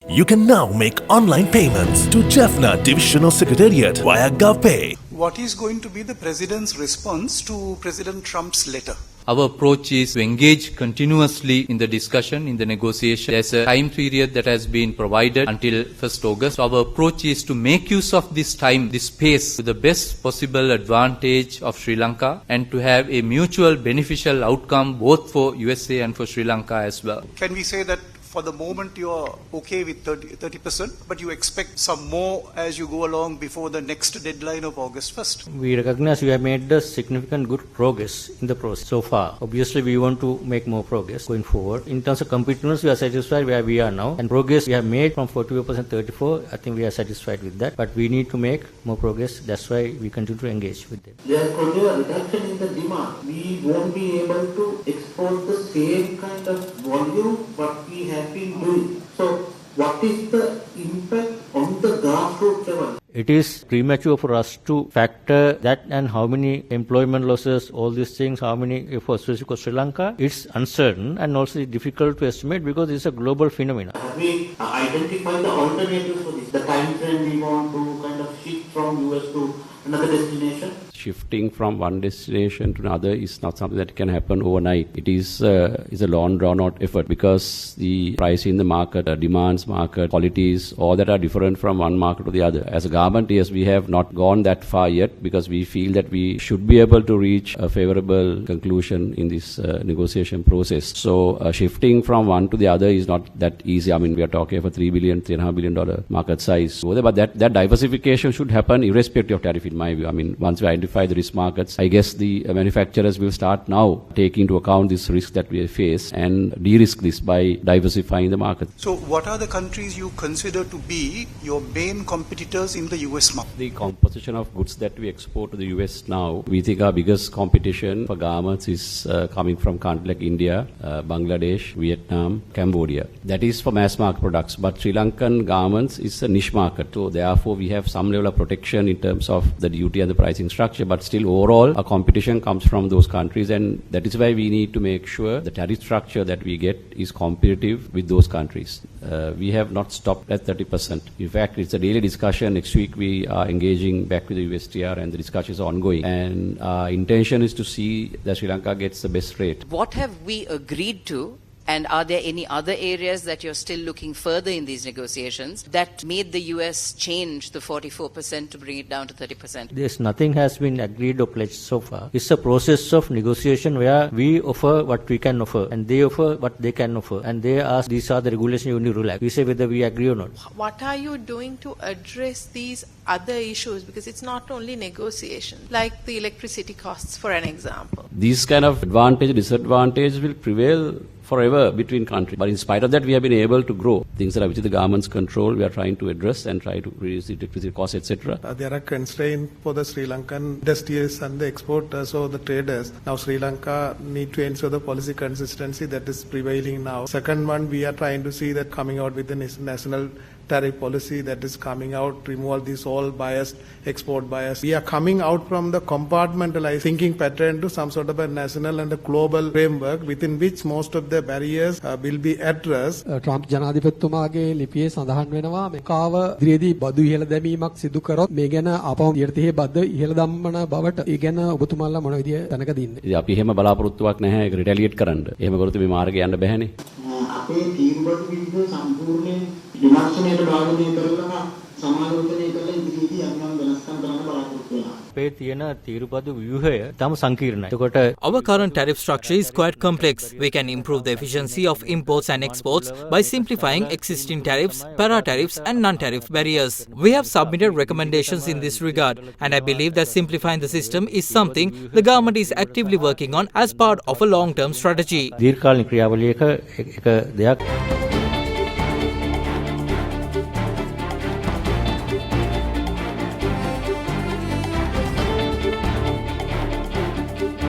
You can now make online payments to Jaffna Divisional Secretariat via GovPay. What is going to be the President's response to President Trump's letter? Our approach is to engage continuously in the discussion, in the negotiation. There's a time period that has been provided until 1st August. So our approach is to make use of this time, this space, to the best possible advantage of Sri Lanka and to have a mutual beneficial outcome both for USA and for Sri Lanka as well. Can we say that for the moment you are okay with 30%, but you expect some more as you go along before the next deadline of August 1st? We recognize we have made the significant good progress in the process so far. Obviously, we want to make more progress going forward. In terms of competitiveness, we are satisfied where we are now. And progress we have made from 44% 34, I think we are satisfied with that. But we need to make more progress. That's why we continue to engage with them. There could be a reduction in the demand. We won't be able to export the same kind of volume what we have been doing. So, what is the impact on the grassroots level? It is premature for us to factor that and how many employment losses, all these things, how many for Sri Lanka. It's uncertain and also difficult to estimate because it's a global phenomenon. Have we identified the alternatives for this? The time frame we want to kind of shift from US to another destination? Shifting from one destination to another is not something that can happen overnight. It is a long drawn out effort because the price in the market, demands market, qualities, all that are different from one market to the other. As a government, yes, we have not gone that far yet because we feel that we should be able to reach a favorable conclusion in this negotiation process. So shifting from one to the other is not that easy. I mean, we are talking of a $3.5 billion market size. But that diversification should happen irrespective of tariff in my view. I mean, once we identify the risk markets, I guess the manufacturers will start now taking into account this risk that we face and de-risk this by diversifying the market. So what are the countries you consider to be your main competitors in the US market? The composition of goods that we export to the US now, we think our biggest competition for garments is coming from countries like India, Bangladesh, Vietnam, Cambodia. That is for mass market products, but Sri Lankan garments is a niche market. So therefore we have some level of protection in terms of the duty and the pricing structure, but still overall our competition comes from those countries, and that is why we need to make sure the tariff structure that we get is competitive with those countries. We have not stopped at 30%. In fact, it's a daily discussion. Next week we are engaging back with the USTR and the discussion is ongoing, and our intention is to see that Sri Lanka gets the best rate. What have we agreed to? And are there any other areas that you're still looking further in these negotiations that made the US change the 44% to bring it down to 30%? There's nothing has been agreed or pledged so far. It's a process of negotiation where we offer what we can offer and they offer what they can offer. And they ask, these are the regulations you need to relax. We say whether we agree or not. What are you doing to address these other issues? Because it's not only negotiation, like the electricity costs, for an example. These kind of advantage, disadvantage will prevail forever between countries. But in spite of that, we have been able to grow. Things that are within the government's control, we are trying to address and try to reduce the electricity costs, etc. There are constraints for the Sri Lankan industries and the exporters or the traders. Now Sri Lanka need to ensure the policy consistency that is prevailing now. Second one, we are trying to see that coming out with the national tariff policy that is coming out, remove this all biased, export bias. We are coming out from the compartmentalized thinking pattern to some sort of a national and a global framework within which most of the barriers will be addressed. Trump ජනාධිපතිතුමාගේ ලිපියේ සඳහන් වෙනවා මේකාව ඉදිරියේදී බදු ඉහළ දැමීමක් සිදු කරොත් මේ ගැන අපව ඉදිරියේ බදු ඉහළ දම්මන බවට ඒ ගැන ඔබතුමාලා මොන විදිය දැනකද ඉන්නේ? ඉතින් අපි එහෙම බලාපොරොත්තුවක් නැහැ ඒක රිටැලියේට් කරන්න. එහෙම කරොත් මේ මාර්ගේ යන්න බැහැනේ. අපේ තීන්දුව විදිහට සම්පූර්ණයෙන් විමර්ශනයට භාජනය කරලා සමාලෝචනය කරලා ඉදිරියේදී අපි නම් වෙනස්කම් කරන්න බලාපොරොත්තු වෙනවා. අපේ තියෙන තීරුපදු ව්‍යුහය තම සංකීර්ණයි. එතකොට our current tariff structure is quite complex. We can improve the efficiency of imports and exports by simplifying existing tariffs, para-tariffs and non-tariff barriers. We have submitted recommendations in this regard, and I believe that simplifying the system is something the government is actively working on as part of a long-term strategy. දීර්ඝකාලීන ක්‍රියාවලියක එක දෙයක්